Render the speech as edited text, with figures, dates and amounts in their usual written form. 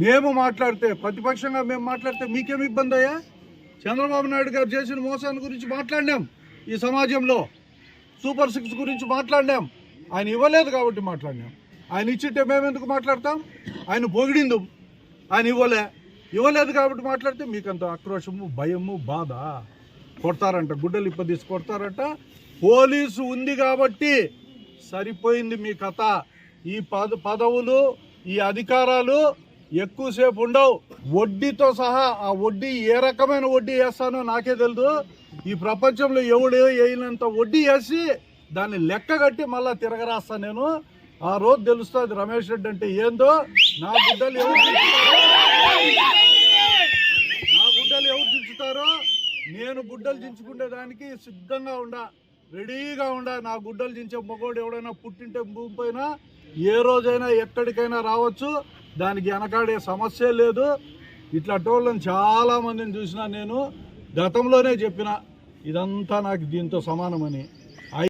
మేము మాట్లాడితే, ప్రతిపక్షంగా మేము మాట్లాడితే మీకేమి ఇబ్బంది అయ్యా? చంద్రబాబు నాయుడు గారు చేసిన మోసాన్ని గురించి మాట్లాడినాం, ఈ సమాజంలో సూపర్ 6 గురించి మాట్లాడినాం. ఆయన ఇవ్వలేదు కాబట్టి మాట్లాడినాం. ఆయన ఇచ్చింటే మేము ఎందుకు మాట్లాడతాం? ఆయన పొగిడిందు, ఆయన ఇవ్వలేదు కాబట్టి మాట్లాడితే మీకంత ఆక్రోషము, భయము, బాధ. కొడతారంట, గుడ్డలు ఇప్పదీసి కొడతారంట. పోలీసు ఉంది కాబట్టి సరిపోయింది మీ కథ. ఈ పదవులు, ఈ అధికారాలు ఎక్కువసేపు ఉండవు. వడ్డీతో సహా, ఆ వడ్డీ ఏ రకమైన వడ్డీ వేస్తానో నాకే తెలియదు. ఈ ప్రపంచంలో ఎవడు వేయనంత వడ్డీ వేసి దాన్ని లెక్క కట్టి మళ్ళా తిరగరాస్తాను నేను. ఆ రోజు తెలుస్తుంది రమేష్ రెడ్డి అంటే ఏందో. నా గుడ్డలు ఎవరు దించుతారో నేను గుడ్డలు దించుకునే దానికి సిద్ధంగా ఉండా, రెడీగా ఉండా. నా గుడ్డలు దించే మగోడు ఎవడైనా పుట్టింటే భూమి పైన ఏ రోజైనా ఎక్కడికైనా రావచ్చు, దానికి వెనకాడే సమస్య లేదు. ఇట్లా టోళ్ళని చాలామందిని చూసినా నేను. గతంలోనే చెప్పిన ఇదంతా నాకు దీంతో సమానమని.